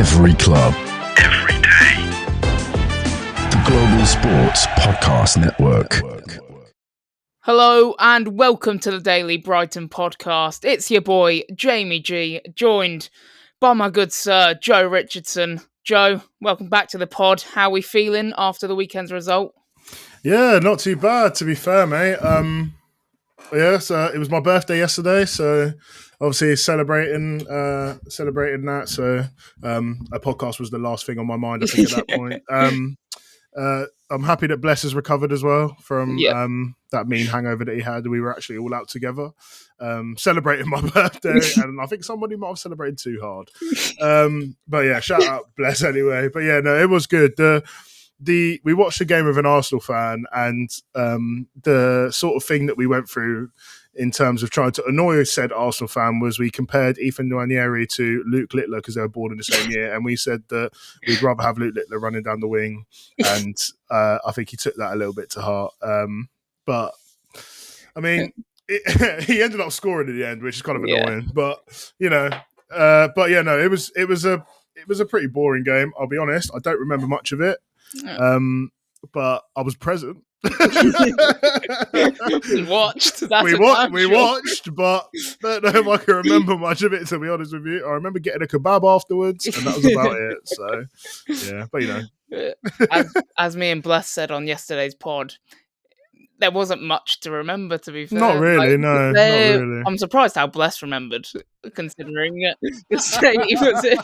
Every club. Every day. The Global Sports Podcast Network. Hello and welcome to the Daily Brighton podcast. It's your boy, Jamie G, joined by my good sir, Joe Richardson. Joe, welcome back to the pod. How are we feeling after the weekend's result? Yeah, not too bad, to be fair, mate. So it was my birthday yesterday, so obviously celebrating that. So a podcast was the last thing on my mind, I think, at that point. I'm happy that Bless has recovered as well from that mean hangover that he had. We were actually all out together celebrating my birthday, and I think somebody might have celebrated too hard. But yeah, shout out Bless anyway. But yeah, no, it was good. We watched the game with an Arsenal fan, and the sort of thing that we went through in terms of trying to annoy said Arsenal fan was we compared Ethan Nwaneri to Luke Littler because they were born in the same year, and we said that we'd rather have Luke Littler running down the wing, and I think he took that a little bit to heart. But I mean, he ended up scoring in the end, which is kind of annoying. But it was a pretty boring game. I'll be honest. I don't remember much of it. But I was present. We watched. We watched, but I don't know if I can remember much of it, to be honest with you. I remember getting a kebab afterwards, and that was about it. So, yeah, but you know. As me and Bless said on yesterday's pod, there wasn't much to remember, to be fair. Not really, not really. I'm surprised how Bless remembered, considering the state he was in.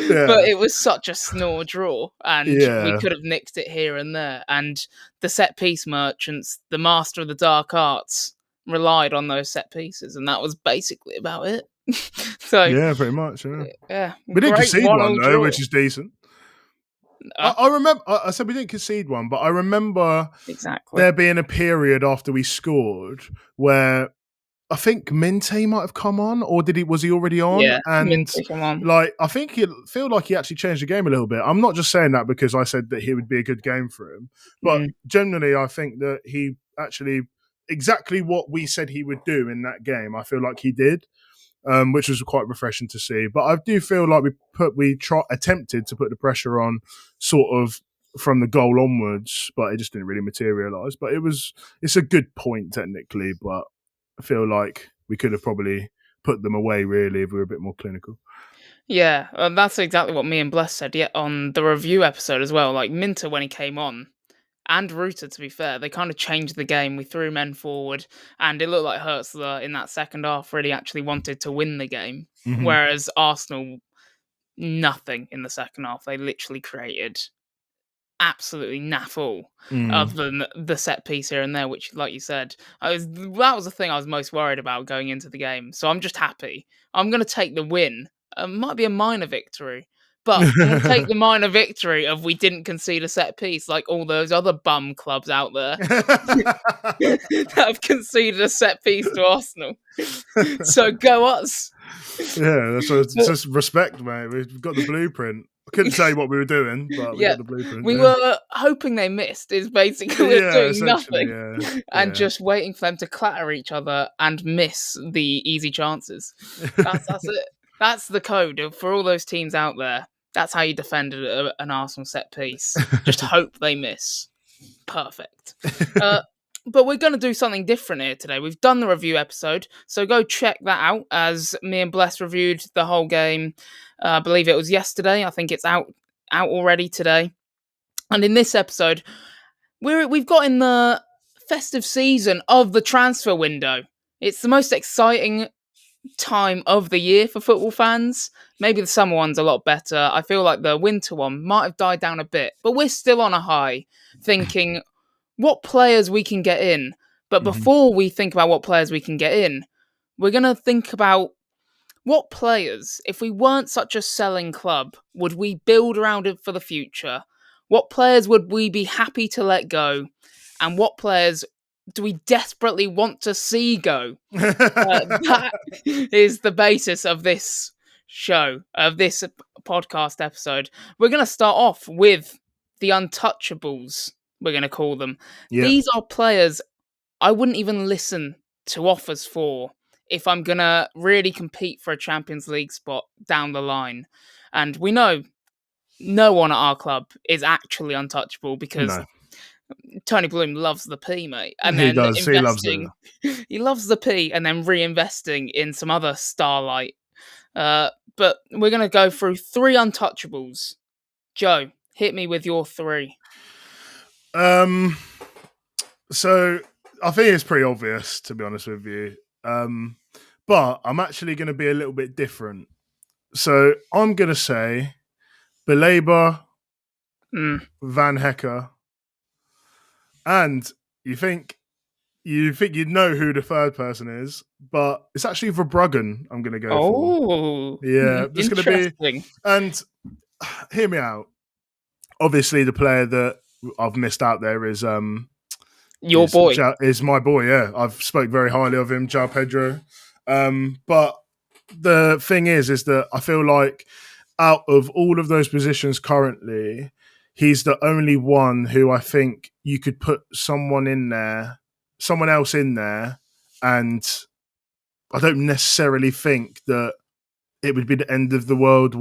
Yeah. But it was such a snore draw, and we could have nicked it here and there. And the set-piece merchants, the master of the dark arts, relied on those set pieces, and that was basically about it. So yeah, pretty much, yeah. We didn't concede one, though, which is decent. I remember. I said we didn't concede one, but I remember there being a period after we scored where I think Minte might have come on, or was he already on? Yeah, and Minte come on. Like I think it feel like he actually changed the game a little bit. I'm not just saying that because I said that he would be a good game for him, but generally I think that he actually exactly what we said he would do in that game. I feel like he did. Which was quite refreshing to see. But I do feel like we attempted to put the pressure on sort of from the goal onwards, but it just didn't really materialise. But it's a good point technically, but I feel like we could have probably put them away really if we were a bit more clinical. Yeah, that's exactly what me and Bless said on the review episode as well. Like Minter, when he came on, and Ruta, to be fair, they kind of changed the game. We threw men forward, and it looked like Hertzler in that second half really actually wanted to win the game. Mm-hmm. Whereas Arsenal, nothing in the second half. They literally created absolutely naff all, other than the set piece here and there, which, like you said, that was the thing I was most worried about going into the game. So I'm just happy. I'm going to take the win. Might be a minor victory. But we'll take the minor victory of we didn't concede a set piece like all those other bum clubs out there that have conceded a set piece to Arsenal. So go us. Yeah, that's just respect, mate. We've got the blueprint. I couldn't say what we were doing, but we got the blueprint. We were hoping they missed, is basically we were doing nothing and just waiting for them to clatter each other and miss the easy chances. That's it. That's the code for all those teams out there. That's how you defend an Arsenal set piece. Just hope they miss. Perfect. But we're going to do something different here today. We've done the review episode, so go check that out as me and Bless reviewed the whole game. I believe it was yesterday. I think it's out already today. And in this episode, we've got in the festive season of the transfer window. It's the most exciting time of the year for football fans. Maybe the summer one's a lot better. I feel like the winter one might have died down a bit, but we're still on a high, thinking what players we can get in. But before we think about what players we can get in, we're going to think about what players, if we weren't such a selling club, would we build around it for the future? What players would we be happy to let go? And what players do we desperately want to see go? That is the basis of this show, of this podcast episode. We're going to start off with the untouchables, we're going to call them. Yep. These are players I wouldn't even listen to offers for if I'm going to really compete for a Champions League spot down the line. And we know no one at our club is actually untouchable because Tony Bloom loves the P, mate. And he then does. He loves it. He loves the P and then reinvesting in some other starlight. But we're going to go through 3 untouchables. Joe, hit me with your 3. So I think it's pretty obvious, to be honest with you. But I'm actually going to be a little bit different. So I'm going to say Belabor, Van Hecker, and you think you'd know who the third person is, but it's actually Verbruggen I'm going to go for. Yeah, there's going to be... And hear me out. Obviously, the player that I've missed out there is... Your boy. Is my boy, yeah. I've spoke very highly of him, João Pedro. But the thing is that I feel like out of all of those positions currently, he's the only one who I think you could put someone else in there, and I don't necessarily think that it would be the end of the world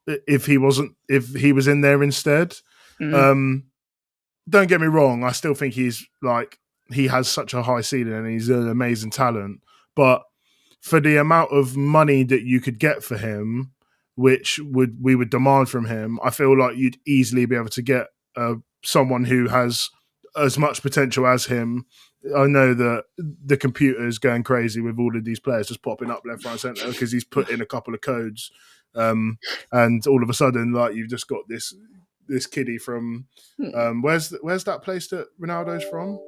if he was in there instead. Don't get me wrong, I still think he has such a high ceiling and he's an amazing talent. But for the amount of money that you could get for him, which we would demand from him, I feel like you'd easily be able to get someone who has as much potential as him. I know that the computer is going crazy with all of these players just popping up left, right, centre because he's put in a couple of codes, and all of a sudden, like, you've just got this kiddie from where's that place that Ronaldo's from?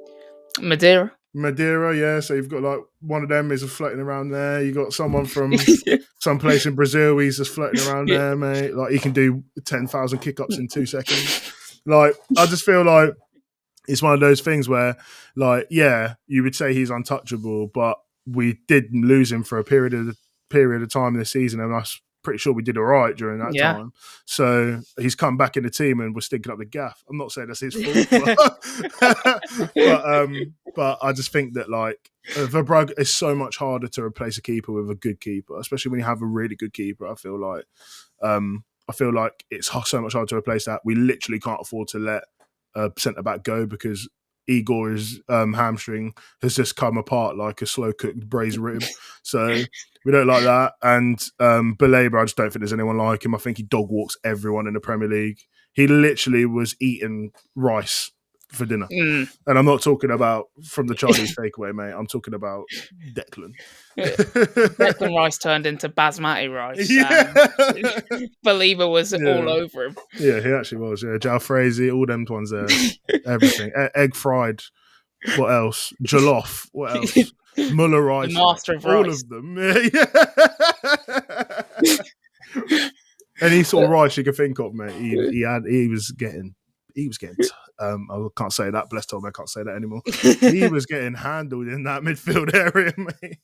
Madeira, yeah. So you've got like one of them is floating around there. You got someone from some place in Brazil. He's just floating around there, mate. Like, he can do 10,000 kick-ups in 2 seconds. Like, I just feel like it's one of those things where, like, yeah, you would say he's untouchable, but we did lose him for a period of time this season, and I'm pretty sure we did all right during that time. So he's come back in the team and we're stinking up the gaff. I'm not saying that's his fault, but I just think that, like, Verbruggen is so much harder to replace a keeper with a good keeper, especially when you have a really good keeper. I feel like it's so much harder to replace that. We literally can't afford to let a centre back go because Igor's hamstring has just come apart like a slow cooked braised rib. So we don't like that. And Belabor, I just don't think there's anyone like him. I think he dog walks everyone in the Premier League. He literally was eating rice for dinner. And I'm not talking about from the Chinese takeaway, mate. I'm talking about Declan. Declan Rice turned into basmati rice. Belabor was all over him. Yeah, he actually was. Yeah, Jalfrezi, all them ones there. Everything. Egg fried. What else? Jollof. What else? Muller rice. The master of all rice. Of them. Any sort of rice you can think of, mate. He was getting. I can't say that. Bless Tom, I can't say that anymore. He was getting handled in that midfield area, mate.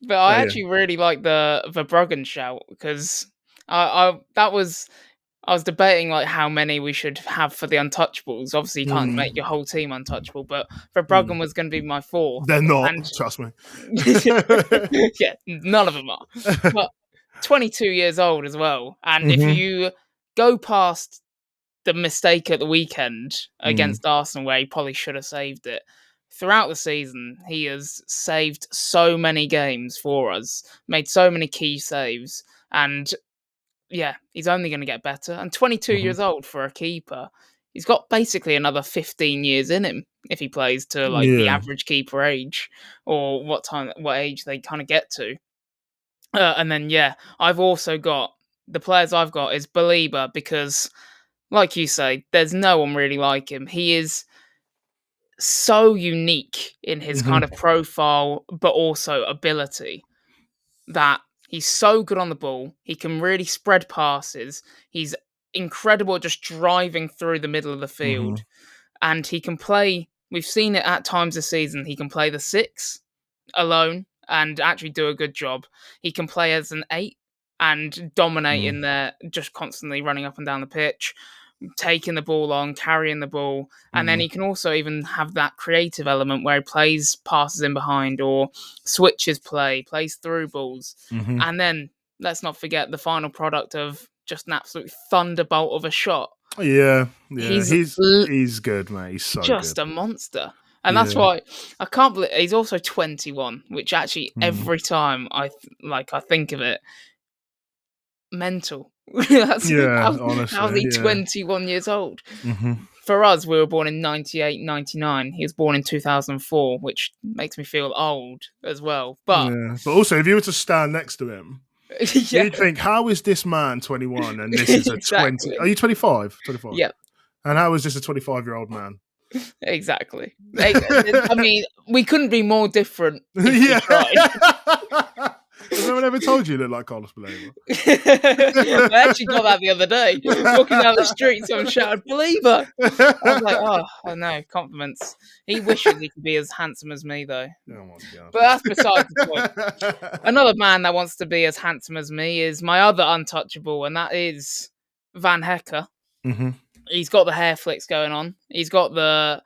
But I actually really like the Verbruggen shout because I was debating like how many we should have for the untouchables. Obviously, you can't make your whole team untouchable, but Verbruggen was going to be my 4th. They're not, trust me. Yeah, none of them are. But 22 years old as well, and if you go past the mistake at the weekend against Arsenal where he probably should have saved it, throughout the season he has saved so many games for us, made so many key saves, and yeah, he's only going to get better. And 22 years old for a keeper, he's got basically another 15 years in him if he plays to like the average keeper age, or what age they kind of get to. And then I've also got the players I've got is Belabor because, like you say, there's no one really like him. He is so unique in his kind of profile, but also ability, that he's so good on the ball. He can really spread passes. He's incredible at just driving through the middle of the field. And he can play, we've seen it at times this season, he can play the 6 alone and actually do a good job. He can play as an 8 and dominate in there, just constantly running up and down the pitch, taking the ball on, carrying the ball. And then he can also even have that creative element where he plays passes in behind or switches plays through balls. And then let's not forget the final product of just an absolute thunderbolt of a shot. Yeah. He's good, mate. He's so just good. a monster. And that's why I can't believe he's also 21, which actually every time I think of it, mental. Honestly. How's he 21 years old? Mm-hmm. For us, we were born in 98, 99. He was born in 2004, which makes me feel old as well. But also, if you were to stand next to him, you'd think, how is this man 21 and this is a 20? Are you 25? 25. Yeah. And how is this a 25-year-old man? Exactly. I mean, we couldn't be more different if we tried. Has no one ever told you you look like Carlos Beleva? I actually got that the other day. Walking down the street, someone shouted, "Believer!" I was like, oh no, compliments. He wishes he could be as handsome as me, though. Oh my God. But that's beside the point. Another man that wants to be as handsome as me is my other untouchable, and that is Van Hecker. Mm-hmm. He's got the hair flicks going on. He's got the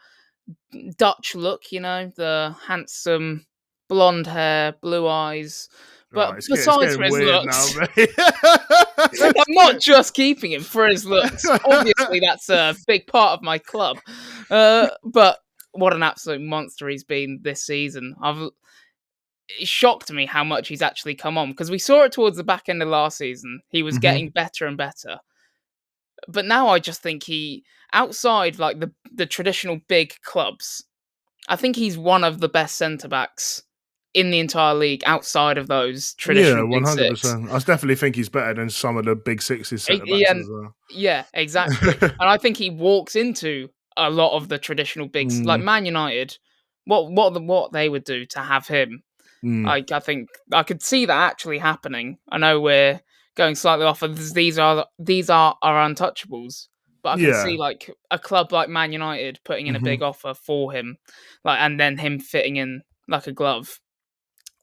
Dutch look, the handsome blonde hair, blue eyes. But besides for his looks, now, I'm not just keeping him for his looks. Obviously, that's a big part of my club. But what an absolute monster he's been this season. It shocked me how much he's actually come on, because we saw it towards the back end of last season. He was getting better and better. But now I just think outside like the traditional big clubs, I think he's one of the best centre-backs in the entire league outside of those traditional big 100%. I definitely think he's better than some of the big sixes centre-backs as well. Yeah, exactly. And I think he walks into a lot of the traditional bigs, like Man United. What they would do to have him, I think I could see that actually happening. I know we're going slightly off of these are our untouchables, but I can see like a club like Man United putting in a big offer for him, like, and then him fitting in like a glove.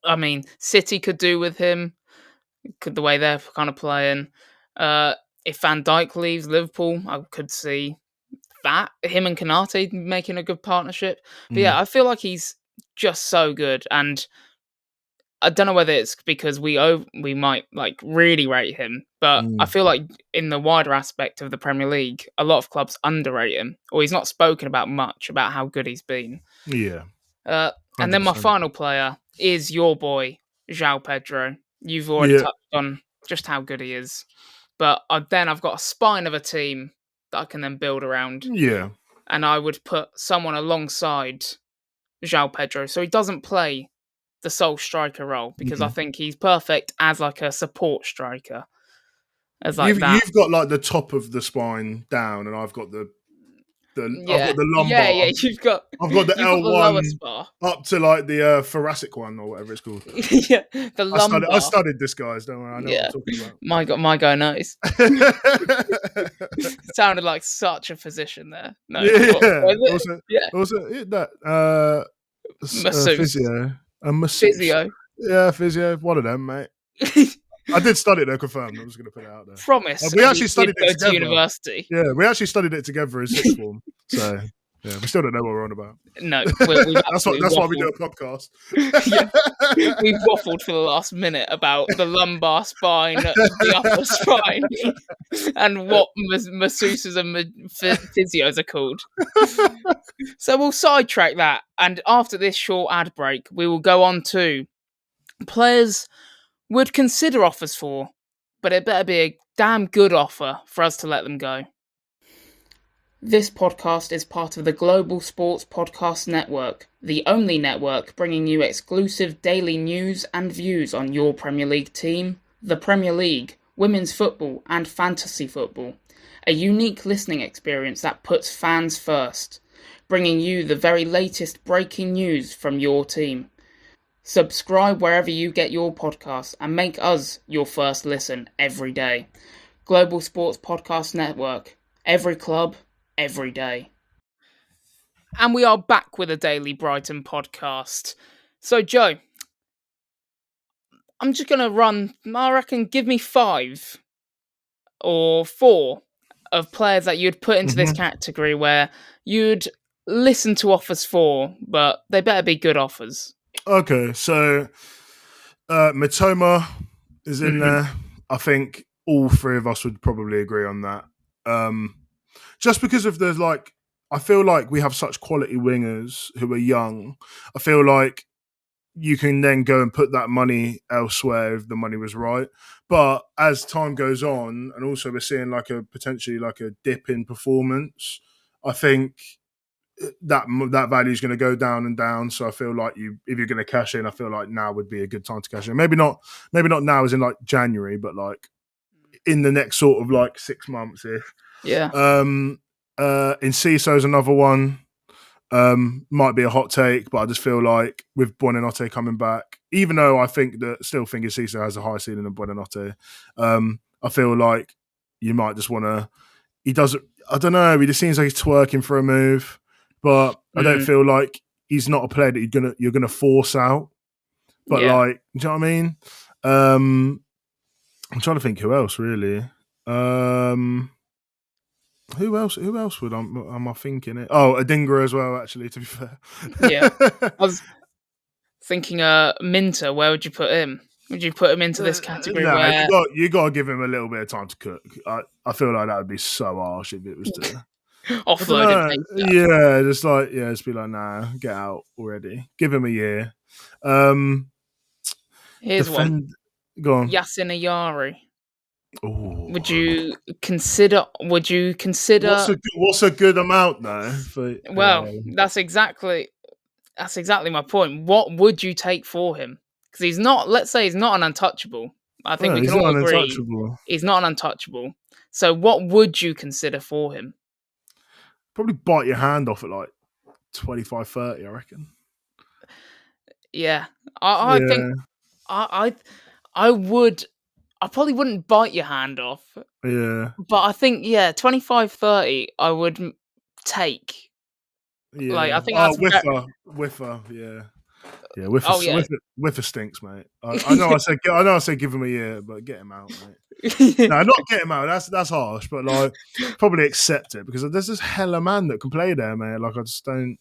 I mean, City could do with him, the way they're kind of playing. If Van Dijk leaves Liverpool, I could see that him and Konate making a good partnership. But yeah, I feel like he's just so good, and I don't know whether it's because we might like really rate him, but I feel like in the wider aspect of the Premier League, a lot of clubs underrate him, or he's not spoken about much about how good he's been. Yeah. And then my final player is your boy, João Pedro. You've already touched on just how good he is. But then I've got a spine of a team that I can then build around. Yeah. And I would put someone alongside João Pedro, so he doesn't play the sole striker role, because I think he's perfect as like a support striker. As like you've got like the top of the spine down, and I've got the I've got the lumbar. Yeah, I've got the L1 up to like the thoracic one, or whatever it's called. Yeah, the lumbar. I studied this, guys. Don't worry, I know what I'm talking about. My guy knows. Sounded like such a physician there. No, physio. Physio. Yeah, physio. One of them, mate. I did study it, though, confirmed. I'm just going to put it out there. Promise. We actually studied it together. To university. Yeah, we actually studied it together in sixth form. So, yeah, we still don't know what we're on about. No. That's why we do a podcast. Yeah. We've waffled for the last minute about the lumbar spine, the upper spine, and what masseuses and physios are called. So we'll sidetrack that. And after this short ad break, we will go on to players would consider offers for, but it better be a damn good offer for us to let them go. This podcast is part of the Global Sports Podcast Network, the only network bringing you exclusive daily news and views on your Premier League team, the Premier League, women's football and fantasy football. A unique listening experience that puts fans first, bringing you the very latest breaking news from your team. Subscribe wherever you get your podcasts and make us your first listen every day. Global Sports Podcast Network. Every club, every day. And we are back with a daily Brighton podcast. So, Joe, I'm just going to run, I reckon, give me 5 or 4 of players that you'd put into this category where you'd listen to offers for, but they better be good offers. Okay, so Mitoma, is in there. I think all three of us would probably agree on that. Just because of I feel like we have such quality wingers who are young. I feel like you can then go and put that money elsewhere if the money was right. But as time goes on, and also we're seeing potentially a dip in performance, I think that value is going to go down and down. So I feel like if you're going to cash in, I feel like now would be a good time to cash in. Maybe not now as in January, but in the next sort of 6 months if. Yeah. Enciso's another one. Might be a hot take, but I just feel like with Buonanotte coming back, even though I still think Enciso has a higher ceiling than Buonanotte, I feel like you might just want to. He doesn't. I don't know. He just seems like he's twerking for a move, but I don't feel like he's not a player that you're gonna force out. But do you know what I mean? I'm trying to think who else really. Who else am I thinking it? Oh, Adingra as well, actually, to be fair. Yeah. I was thinking Minter, where would you put him? Would you put him into this category where... you got to give him a little bit of time to cook. I feel like that would be so harsh if it was to... offload him. Yeah, just be like, nah, get out already. Give him a year. Here's one. Go on. Yasin Ayari. Ooh. Would you consider? What's a good amount though? That's exactly my point. What would you take for him? Because he's not. Let's say he's not an untouchable. I think we can all agree he's not an untouchable. So what would you consider for him? Probably bite your hand off at 25, 30, I reckon. Yeah, I think I would. I probably wouldn't bite your hand off. Yeah. But I think, 25, 30, I would take. Yeah. I think that's... Whiffer, yeah. Yeah, Whiffer stinks, mate. I know I said give him a year, but get him out, mate. No, not get him out. That's harsh, but probably accept it because there's this hella man that can play there, mate. I just don't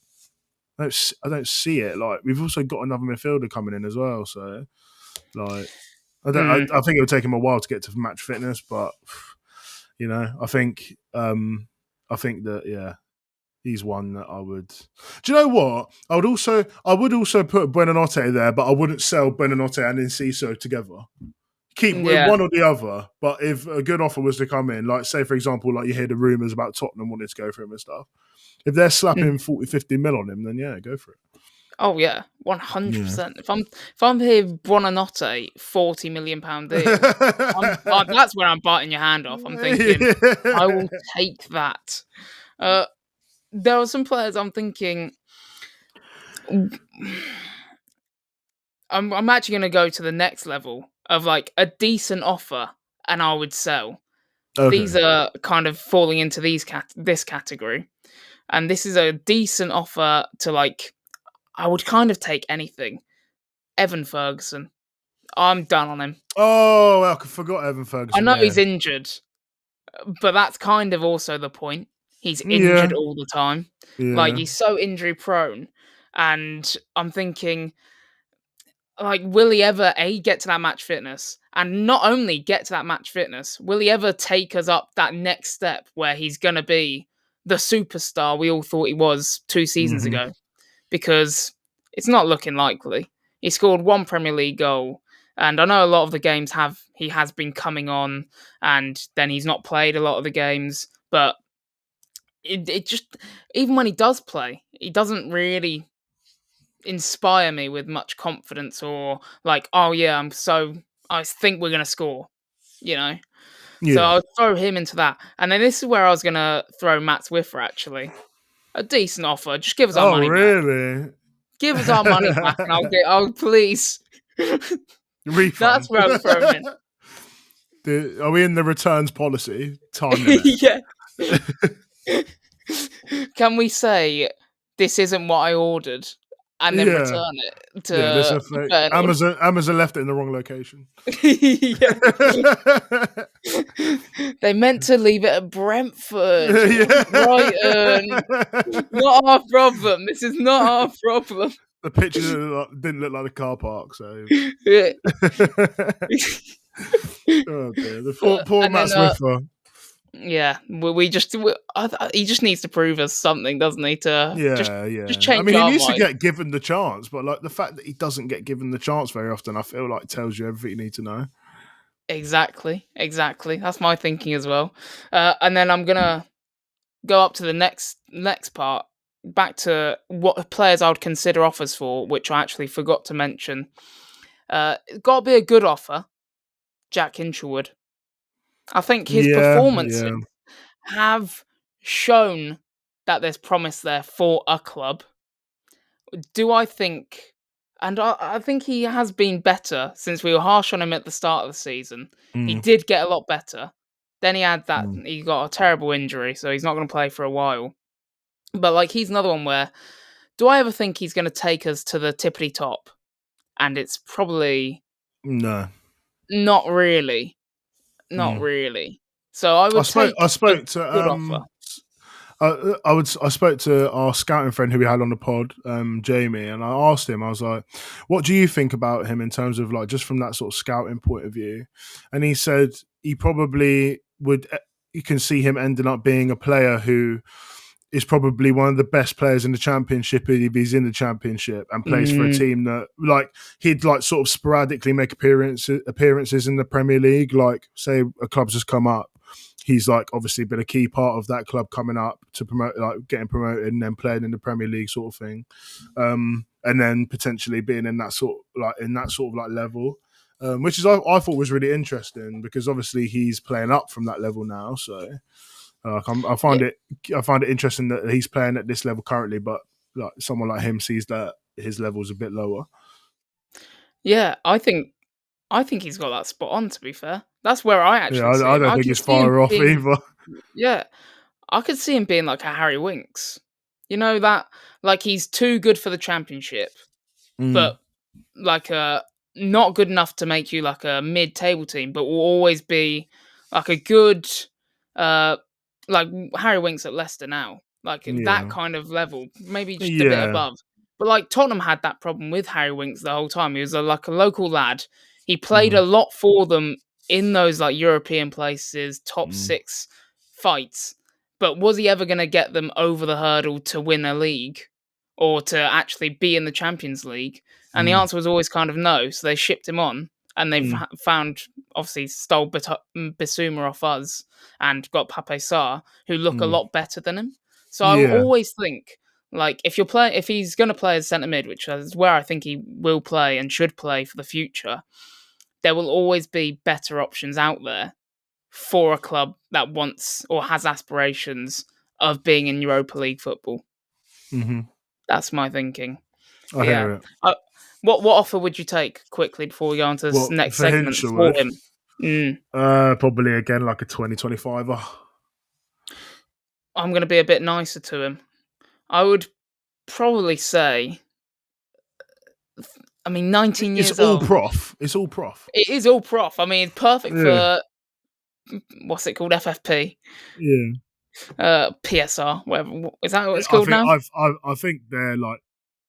see it. We've also got another midfielder coming in as well, so I think it would take him a while to get to match fitness, but I think that he's one that I would. Do you know what? I would also put Buonanotte there, but I wouldn't sell Buonanotte and Enciso together. Keep one or the other, but if a good offer was to come in, say for example, you hear the rumours about Tottenham wanting to go for him and stuff. If they're slapping 40, 50 mil on him, then go for it. Oh yeah, 100%. If I'm here, Buonanotte, £40 million deal, that's where I'm biting your hand off. I'm thinking, I will take that. There are some players I'm thinking. I'm actually going to go to the next level of a decent offer, and I would sell. Okay. These are kind of falling into this category, and this is a decent offer to I would kind of take anything. Evan Ferguson. I'm done on him. Oh, I forgot Evan Ferguson. I know he's injured, but that's kind of also the point. He's injured all the time. Yeah. He's so injury prone. And I'm thinking, will he ever, get to that match fitness? And not only get to that match fitness, will he ever take us up that next step where he's going to be the superstar we all thought he was 2 seasons ago? Because it's not looking likely. He scored 1 Premier League goal, and I know a lot of the games he has been coming on, and then he's not played a lot of the games, but it just, even when he does play, he doesn't really inspire me with much confidence or I think we're going to score, Yeah. So I'll throw him into that. And then this is where I was going to throw Matt Swiffer, actually. A decent offer. Just give us our money back. Oh, really? Give us our money back and I'll please. Refund. That's where I'm throwing in. Are we in the returns policy? Time limit? Yeah. Can we say this isn't what I ordered and then return it to Amazon left it in the wrong location. They meant to leave it at Brentford. Brighton. Not our problem. This is not our problem. The picture didn't look like a car park, so Oh dear, the poor Matt Swiffer. Yeah, he just needs to prove us something, doesn't he? Just change. I mean, he needs to mind. get given the chance, but like the fact that he doesn't get given the chance very often, I feel like tells you everything you need to know. Exactly. That's my thinking as well. And then I'm gonna go up to the next part, back to what players I would consider offers for, which I actually forgot to mention. It's got to be a good offer, Jack Hinchelwood. I think his performances have shown that there's promise there for a club. Do I think, and I think he has been better since we were harsh on him at the start of the season. He did get a lot better. Then he got a terrible injury, so he's not going to play for a while. But like, he's another one where, do I ever think he's going to take us to the tippity top? And it's probably no, not really. So I would I spoke to I spoke to our scouting friend who we had on the pod, Jamie, and I asked him, I was like, what do you think about him in terms of like just from that sort of scouting point of view? And he said he probably would, you can see him ending up being a player who is probably one of the best players in the championship if he's in the championship and plays for a team that like he'd like sort of sporadically make appearances in the Premier League. Like say a club's just come up, he's like obviously been a key part of that club coming up to promote, like getting promoted and then playing in the Premier League sort of thing, and then potentially being in that sort of level, which is I thought was really interesting because obviously he's playing up from that level now. So I find it interesting that he's playing at this level currently, but like someone like him sees that his level's a bit lower. Yeah, I think he's got that spot on. To be fair, that's where I actually. I don't think he's far off either. Yeah, I could see him being like a Harry Winks. You know that, like he's too good for the championship, but like not good enough to make you like a mid-table team, but will always be like a good, like Harry Winks at Leicester now, like that kind of level, maybe just a bit above. But like Tottenham had that problem with Harry Winks the whole time. He was like a local lad. He played a lot for them in those like European places, top 6 fights. But was he ever going to get them over the hurdle to win a league or to actually be in the Champions League? And the answer was always kind of no. So they shipped him on and they stole Bissouma off us and got Pape Sarr, who look a lot better than him. So I always think, like, if he's going to play as centre mid, which is where I think he will play and should play for the future, there will always be better options out there for a club that wants or has aspirations of being in Europa League football. That's my thinking. I hear it. What offer would you take quickly before we go on to this next segment for him? Probably again like a 20-25. I'm going to be a bit nicer to him. I would probably say, 19 years old. It's all prof. It is all prof. I mean, perfect for, what's it called, FFP? Yeah. PSR, whatever. Is that what it's called now? I think they're like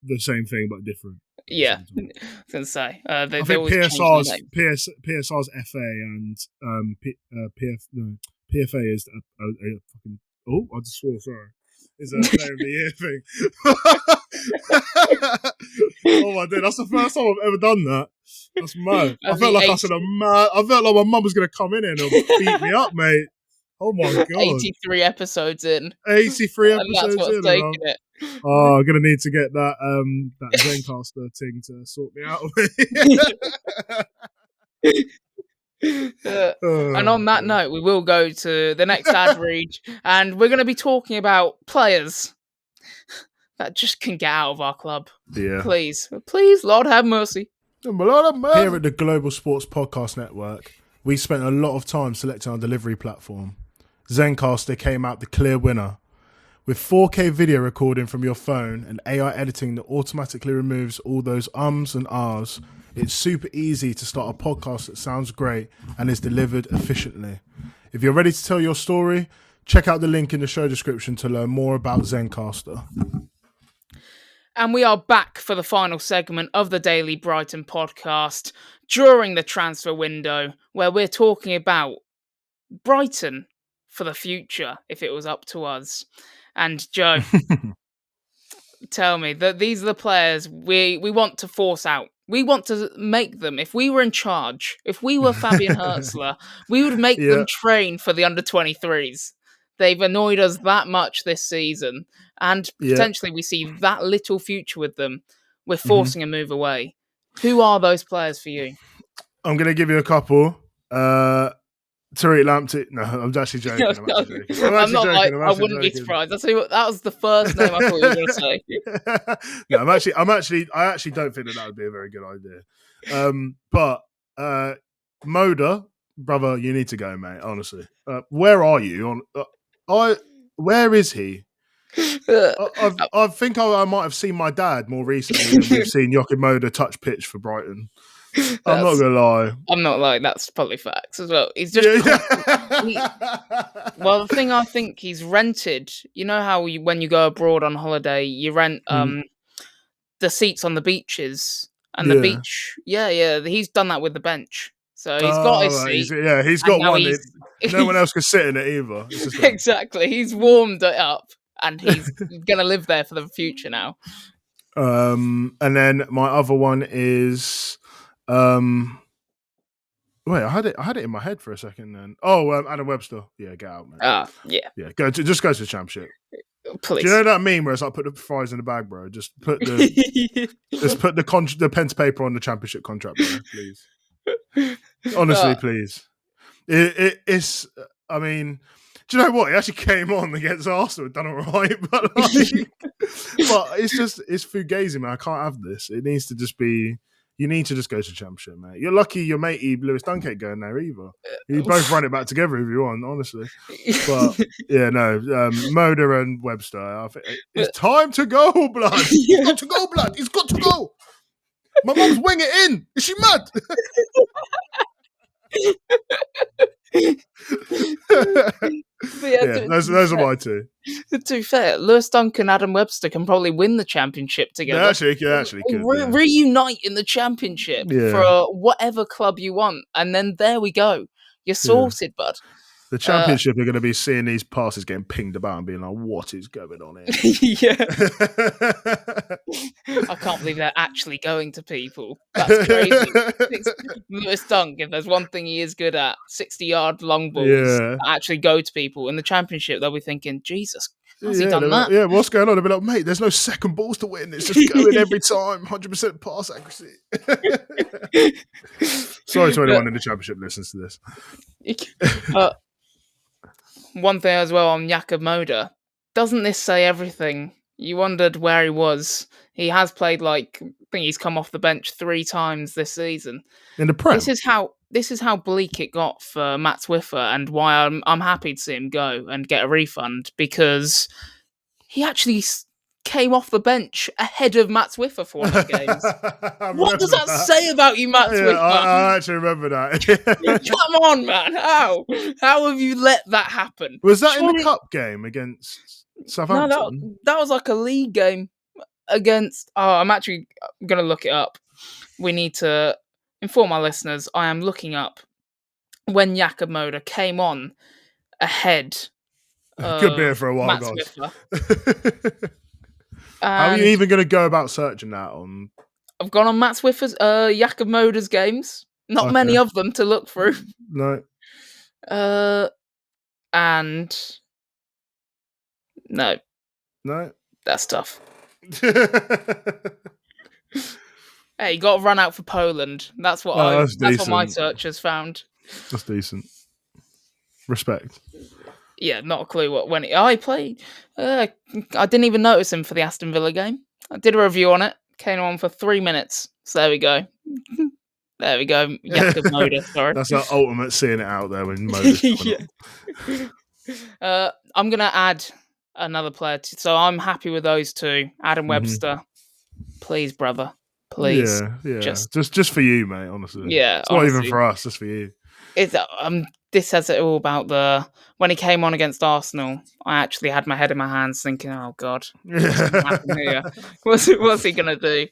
the same thing but different. Yeah, I was going to say. I think PSR's FA and PFA is a fucking... Oh, I just swore, sorry. Is a player of the year thing. Oh my god, that's the first time I've ever done that. That's mad. I felt like my mum was going to come in and beat me up, mate. Oh my god. 83 episodes in. 83 episodes that's what's in. Taking it. Oh, I'm going to need to get that Zencastr thing to sort me out. And on that note, we will go to the next ad read, and we're going to be talking about players that just can get out of our club. Yeah. Please, Lord have mercy. Here at the Global Sports Podcast Network, we spent a lot of time selecting our delivery platform. Zencastr came out the clear winner. With 4K video recording from your phone and AI editing that automatically removes all those ums and ahs, it's super easy to start a podcast that sounds great and is delivered efficiently. If you're ready to tell your story, check out the link in the show description to learn more about Zencastr. And we are back for the final segment of the Daily Brighton podcast during the transfer window, where we're talking about Brighton for the future, if it was up to us. And Joe, tell me that these are the players we want to force out. We want to make them. If we were in charge, if we were Fabian Hertzler, we would make them train for the under-23s. They've annoyed us that much this season, and potentially we see that little future with them. We're forcing a move away. Who are those players for you? I'm going to give you a couple. Tariq Lamptey. No, I'm actually joking. I'm not joking. I wouldn't be surprised. I'll tell you what, that was the first name I thought you were going to say. No, I actually don't think that would be a very good idea. But Moda, brother, you need to go, mate. Honestly, where are you? Where is he? I think I might have seen my dad more recently than we've seen Joachim Moda touch pitch for Brighton. I'm not gonna lie. I'm not lying. That's probably facts as well. He's just well, the thing I think he's rented. You know how when you go abroad on holiday, you rent the seats on the beaches and the beach. Yeah. He's done that with the bench. So he's got his seat. He's got one. No one else can sit in it either. Exactly. He's warmed it up, and he's gonna live there for the future now. And then my other one is. Wait, I had it in my head for a second. Then, Adam Webster. Yeah, get out, man. Yeah. Just go to the Championship. Please. Do you know that meme where it's like put the fries in the bag, bro? Just put the pen to paper on the Championship contract, bro. Please. Honestly, please. It's. I mean, do you know what? He actually came on against Arsenal, done all right, but it's fugazi, man. I can't have this. It needs to just be. You need to just go to the Championship, mate. You're lucky your matey Lewis Dunk ain't going there either. You both run it back together if you want, honestly. But yeah, no, Moda and Webster. I think it's time to go, blood. It's got to go, blood. It's got to go. My mum's wing it in. Is she mad? Those are my two. To be fair, Lewis Dunk and Adam Webster can probably win the Championship together. They actually could. Reunite in the Championship for whatever club you want, and then there we go. You're sorted, bud. The Championship are going to be seeing these passes getting pinged about and being like, what is going on here? Yeah. I can't believe they're actually going to people. That's crazy. Lewis Dunk, if there's one thing he is good at, 60-yard long balls that actually go to people. In the Championship, they'll be thinking, Jesus, how's he done that? Yeah, what's going on? They'll be like, mate, there's no second balls to win. It's just going every time, 100% pass accuracy. Sorry to anyone in the Championship listens to this. One thing as well on Jakob Moda, doesn't this say everything? You wondered where he was. He has played I think he's come off the bench 3 times this season. In the Prem. This is how bleak it got for Matt Swiffer, and why I'm happy to see him go and get a refund, because he actually came off the bench ahead of Matt Swiffer for one of the games. What does that say about you, Matt Swiffer? I actually remember that. Come on, man. How have you let that happen? Was that in the cup game against Southampton? No, that was like a league game against... I'm actually going to look it up. We need to inform our listeners. I am looking up when Jakob Moda came on ahead. Could be here for a while, guys. How are you even going to go about searching that on? I've gone on Matt Swiffer's, Jakob Moda's games. Not many of them to look through. No. And no. That's tough. Hey, you got to run out for Poland. That's what that's what my search has found. That's decent. Respect. Yeah, not a clue when he played. I didn't even notice him for the Aston Villa game. I did a review on it. Came on for 3 minutes. So there we go. There we go. Jakob Moda, sorry. That's our ultimate seeing it out there when Moda's I'm going to add another player. So I'm happy with those two. Adam Webster. Please, brother. Please. Yeah. Just for you, mate, honestly. Yeah. It's not even for us, just for you. this says it all about when he came on against Arsenal. I actually had my head in my hands, thinking, "Oh God, what's going to happen here? What's he going to do?"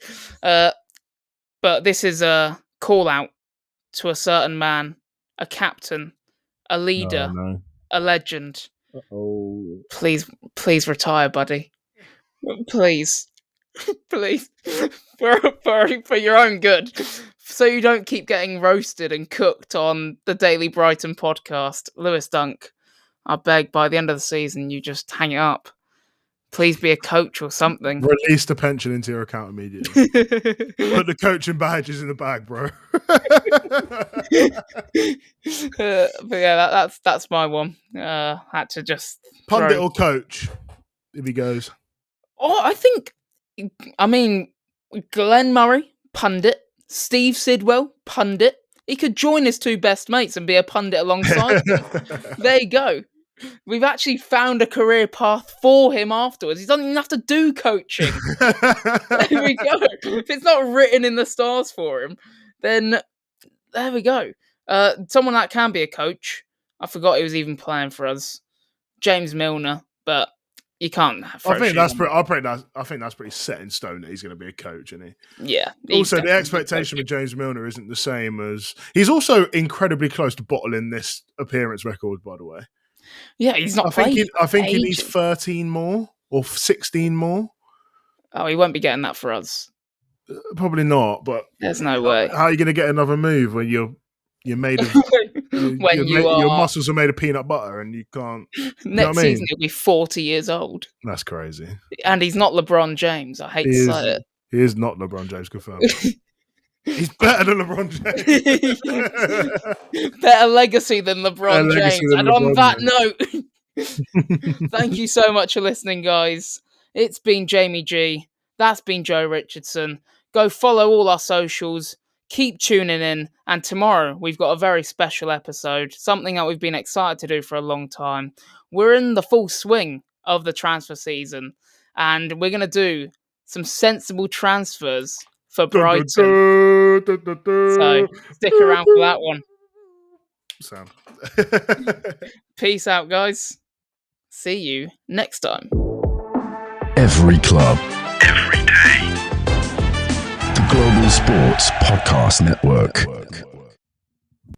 But this is a call out to a certain man, a captain, a leader, a legend. Please retire, buddy. Please, please, for your own good, so you don't keep getting roasted and cooked on the Daily Brighton podcast. Lewis Dunk, I beg, by the end of the season, you just hang it up. Please be a coach or something. Release the pension into your account immediately. Put the coaching badges in the bag, bro. But yeah, that's my one. Had to just pundit or coach if he goes. Oh, I mean, Glenn Murray, pundit. Steve Sidwell, pundit. He could join his two best mates and be a pundit alongside them. There you go. We've actually found a career path for him afterwards. He doesn't even have to do coaching. There we go. If it's not written in the stars for him, then there we go. Someone that can be a coach. I forgot he was even playing for us. James Milner, but you can't. I think that's pretty set in stone that he's going to be a coach, isn't he? Yeah. Also, the expectation with James Milner isn't the same as he's also incredibly close to bottling this appearance record. By the way, yeah, he's not. I think he needs 13 more or 16 more. Oh, he won't be getting that for us. Probably not. But there's no way. How are you going to get another move when you're made of your muscles are made of peanut butter and you can't. Next season he'll be 40 years old. That's crazy. And he's not LeBron James. I hate to say it. He is not LeBron James. Confirmed. He's better than LeBron James. Better legacy than LeBron James. And on that note, thank you so much for listening, guys. It's been Jamie G. That's been Joe Richardson. Go follow all our socials. Keep tuning in, and tomorrow we've got a very special episode, something that we've been excited to do for a long time. We're in the full swing of the transfer season, and we're going to do some sensible transfers for Brighton. So stick around for that one. Sam. Peace out, guys. See you next time. Every club, every day. The Global Sports Podcast Network.